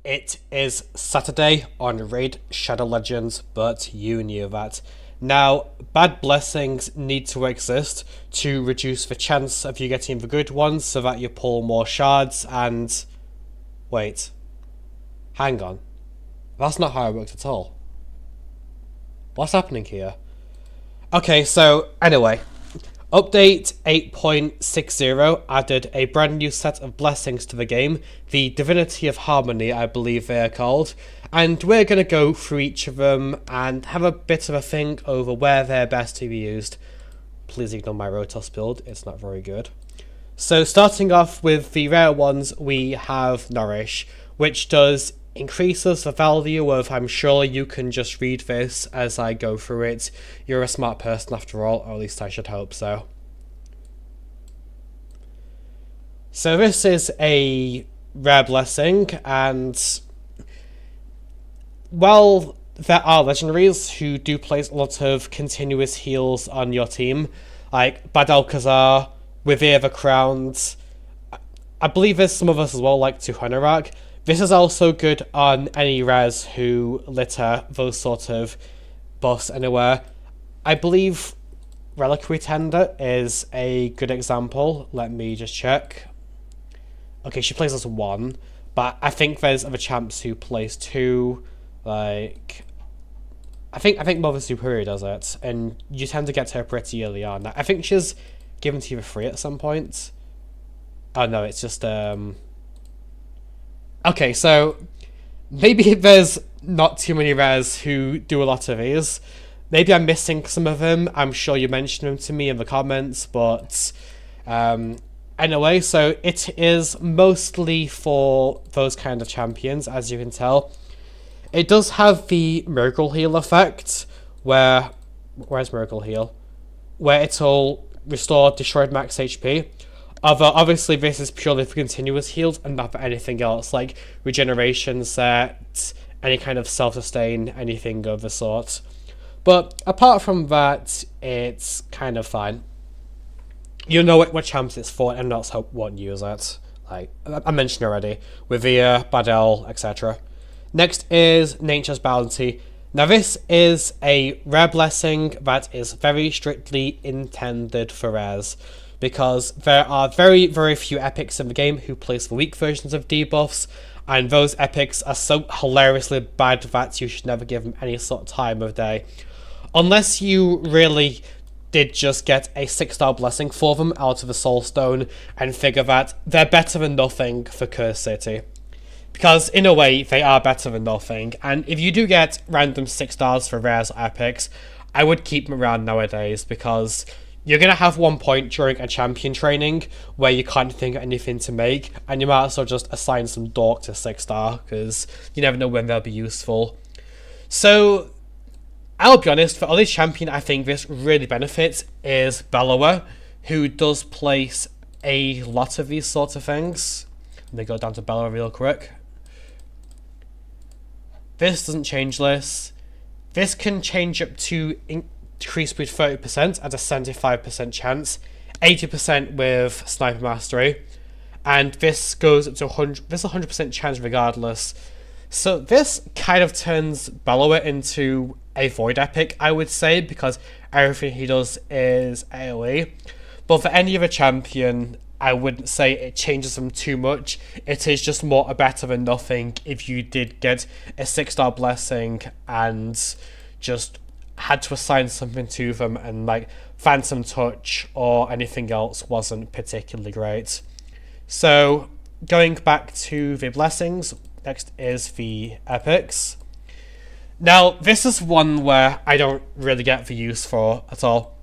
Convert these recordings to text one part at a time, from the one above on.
It is Saturday on Raid Shadow Legends, but you knew that. Now, bad blessings need to exist to reduce the chance of you getting the good ones so that you pull more shards and... Wait. Hang on. That's not how it works at all. What's happening here? Okay, so anyway. Update 8.60 added a brand new set of blessings to the game, the Divinity of Harmony I believe they are called, and we're going to go through each of them and have a bit of a think over where they're best to be used. Please ignore my rotos build, it's not very good. So starting off with the rare ones, we have Nourish, which does increases the value of, I'm sure you can just read this as I go through it. You're a smart person after all, or at least I should hope so. So this is a rare blessing, and while there are legendaries who do place a lot of continuous heals on your team, like Bad Alcazar, Wither the Crowned, I believe there's some of us as well like Tuhonorak. This is also good on any res who litter those sort of buffs anywhere. I believe Reliquary Tender is a good example. Let me just check. Okay, she plays as 1, but I think there's other champs who plays 2. Like, I think Mother Superior does it, and you tend to get her pretty early on. I think she's given to you for free at some point. Oh no, it's just Okay, so maybe there's not too many rares who do a lot of these. Maybe I'm missing some of them. I'm sure you mentioned them to me in the comments, but anyway, so it is mostly for those kind of champions, as you can tell. It does have the Miracle Heal effect, where's Miracle Heal? Where it'll restore destroyed max HP. Although, obviously, this is purely for continuous heals and not for anything else, like regeneration set, any kind of self-sustain, anything of the sort. But apart from that, it's kind of fine. You know what champs it's for, and else won't use it. Like I mentioned already, Wither, Badel, etc. Next is Nature's Bounty. Now this is a rare blessing that is very strictly intended for rares, because there are very, very few epics in the game who place the weak versions of debuffs, and those epics are so hilariously bad that you should never give them any sort of time of day. Unless you really did just get a 6-star blessing for them out of the Soul Stone and figure that they're better than nothing for Curse City. Because in a way, they are better than nothing, and if you do get random 6 stars for rares or epics, I would keep them around nowadays, because you're going to have one point during a champion training where you can't think of anything to make, and you might as well just assign some dork to 6-star, because you never know when they'll be useful. So, I'll be honest, for only champion I think this really benefits is Bellower, who does place a lot of these sorts of things. Let me go down to Bellower real quick. This doesn't change this. This can change up to increase with 30% at a 75% chance, 80% with Sniper Mastery, and this goes up to 100. This 100% chance regardless. So this kind of turns Bellower into a Void Epic, I would say, because everything he does is AoE. But for any other champion, I wouldn't say it changes them too much. It is just more a better than nothing if you did get a 6-star blessing and just had to assign something to them, and like Phantom Touch or anything else wasn't particularly great. So going back to the blessings, next is the epics. Now this is one where I don't really get the use for at all.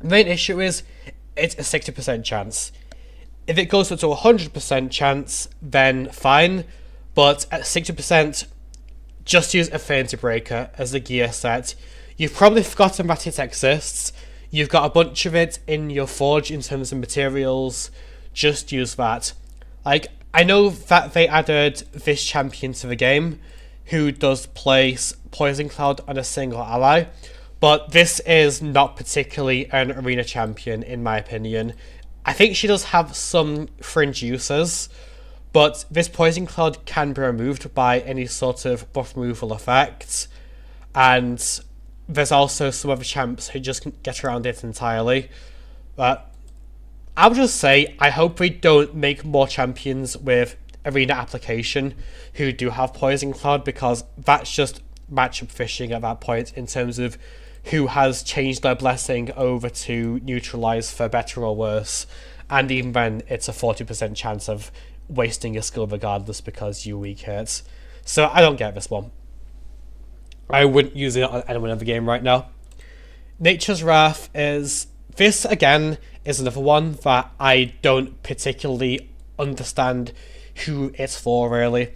The main issue is it's a 60% chance. If it goes up to 100% chance, then fine, but at 60%, just use Affinity Breaker as the gear set. You've probably forgotten that it exists. You've got a bunch of it in your forge in terms of materials. Just use that. Like, I know that they added this champion to the game, who does place Poison Cloud on a single ally, but this is not particularly an arena champion in my opinion. I think she does have some fringe uses, but this Poison Cloud can be removed by any sort of buff removal effect, and there's also some other champs who just get around it entirely. But I would just say, I hope we don't make more champions with arena application who do have Poison Cloud, because that's just matchup fishing at that point in terms of who has changed their blessing over to neutralize for better or worse, and even then it's a 40% chance of wasting your skill regardless because you weak hit. So I don't get this one. I wouldn't use it on anyone in the game right now. Nature's Wrath is... This, again, is another one that I don't particularly understand who it's for, really.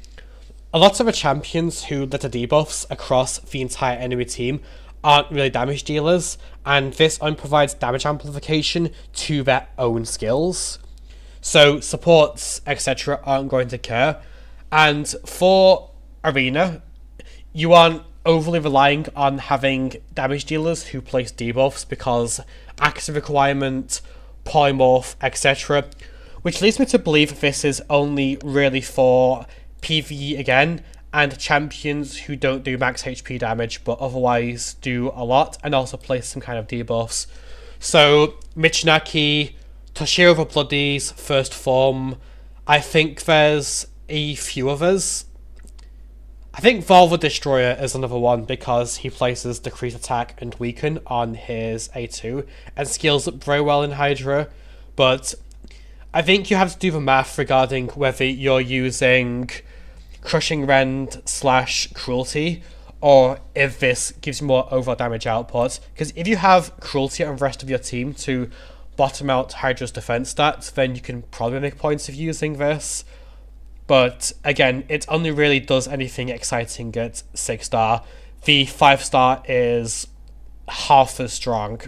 A lot of the champions who litter debuffs across the entire enemy team aren't really damage dealers, and this only provides damage amplification to their own skills. So supports, etc. aren't going to care. And for Arena, you aren't overly relying on having damage dealers who place debuffs, because active requirement, polymorph, etc. Which leads me to believe this is only really for PvE again, and champions who don't do max HP damage but otherwise do a lot and also place some kind of debuffs. So Michinaki, Toshiro the Bloody's first form, I think there's a few others. I think Valve the Destroyer is another one, because he places decrease attack and weaken on his A2 and scales up very well in Hydra, but I think you have to do the math regarding whether you're using Crushing Rend / Cruelty, or if this gives you more overall damage output. Because if you have Cruelty on the rest of your team to bottom out Hydra's defense stats, then you can probably make points of using this. But again, it only really does anything exciting at 6-star. The 5-star is half as strong.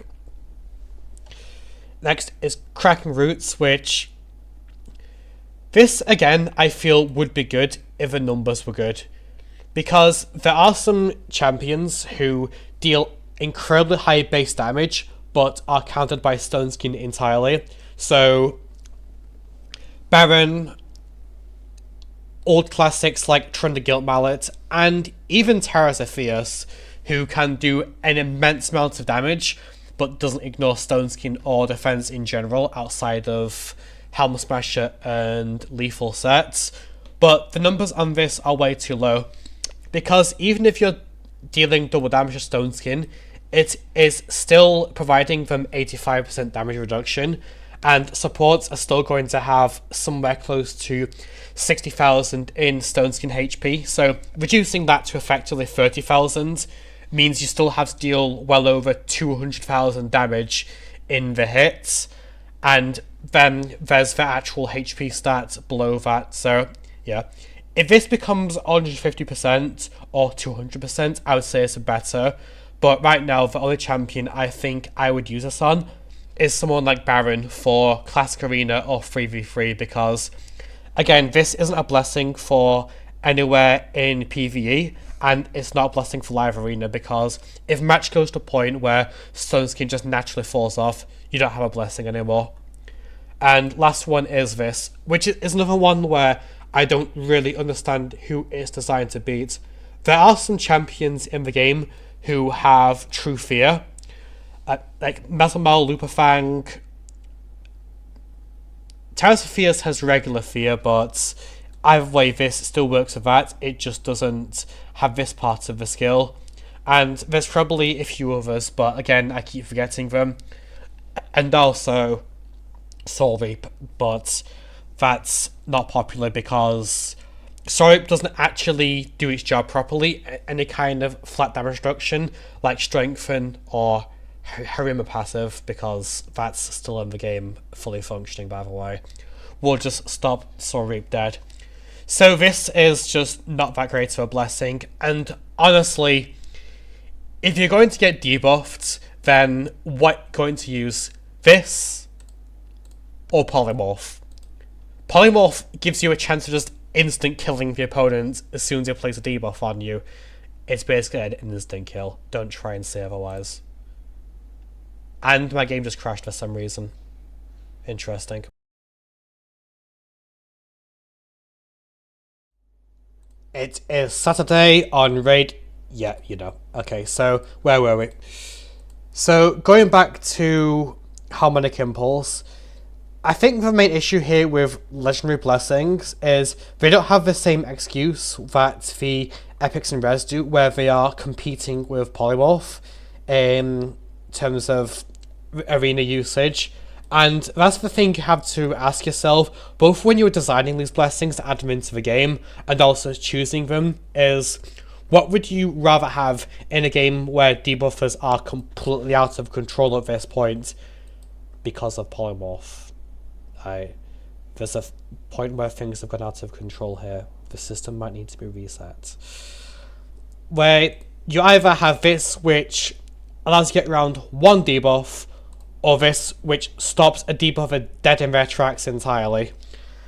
Next is Cracking Roots, which... This, again, I feel would be good if the numbers were good. Because there are some champions who deal incredibly high base damage, but are countered by Stoneskin entirely. So, Baron, old classics like Trunda Guilt Mallet, and even Terra's Fierce, who can do an immense amount of damage, but doesn't ignore Stoneskin or defense in general outside of Helm Smasher and lethal sets. But the numbers on this are way too low, because even if you're dealing double damage to Stoneskin, it is still providing them 85% damage reduction, and supports are still going to have somewhere close to 60,000 in Stoneskin HP, so reducing that to effectively 30,000 means you still have to deal well over 200,000 damage in the hits, and then there's the actual HP stats below that. So yeah, if this becomes 150% or 200%, I would say it's better, but right now the only champion I think I would use this on is someone like Baron for Classic Arena or 3v3, because again, this isn't a blessing for anywhere in PvE, and it's not a blessing for live arena, because if match goes to a point where Stoneskin just naturally falls off, you don't have a blessing anymore. And last one is this, which is another one where I don't really understand who it's designed to beat. There are some champions in the game who have true fear, like Metalmal, Lupafang. Terra's Fierce has regular fear, but either way, this still works with that. It just doesn't have this part of the skill. And there's probably a few others, but again, I keep forgetting them. And also Soul Reap, but that's not popular because Soul Reap doesn't actually do its job properly. Any kind of flat damage reduction, like Strengthen or Harima passive, because that's still in the game, fully functioning by the way, will just stop Soul Reap dead. So this is just not that great of a blessing, and honestly, if you're going to get debuffed, then what going to use? This or Polymorph? Polymorph gives you a chance of just instant killing the opponent as soon as they place a debuff on you. It's basically an instant kill. Don't try and say otherwise. And my game just crashed for some reason. Interesting. It is Saturday on Raid. Yeah, you know. Okay, so where were we? So going back to Harmonic Impulse, I think the main issue here with Legendary Blessings is they don't have the same excuse that the Epics and Res do, where they are competing with Polymorph in terms of arena usage. And that's the thing you have to ask yourself, both when you're designing these blessings to add them into the game and also choosing them, is what would you rather have in a game where debuffers are completely out of control at this point because of Polymorph? There's a point where things have gone out of control here. The system might need to be reset. Where you either have this, which allows you to get around one debuff, or this, which stops a debuffer dead in their tracks entirely.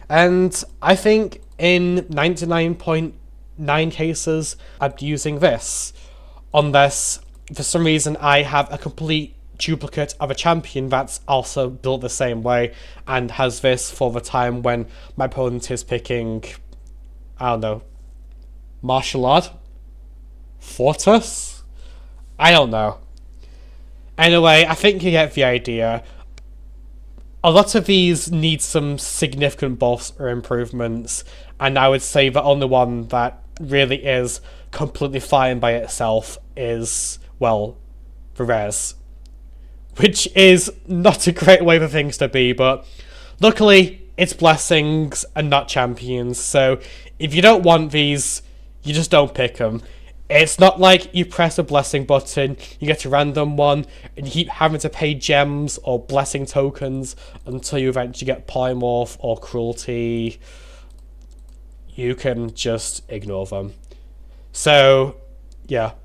And I think in 99.9 cases, I'm using this. Unless, for some reason, I have a complete duplicate of a champion that's also built the same way and has this for the time when my opponent is picking, I don't know, martial art? Fortus? I don't know. Anyway, I think you get the idea. A lot of these need some significant buffs or improvements, and I would say the only one that really is completely fine by itself is, well, the res. Which is not a great way for things to be, but luckily it's blessings and not champions, so if you don't want these, you just don't pick them. It's not like you press a blessing button, you get a random one, and you keep having to pay gems or blessing tokens until you eventually get Polymorph or Cruelty. You can just ignore them. So, yeah,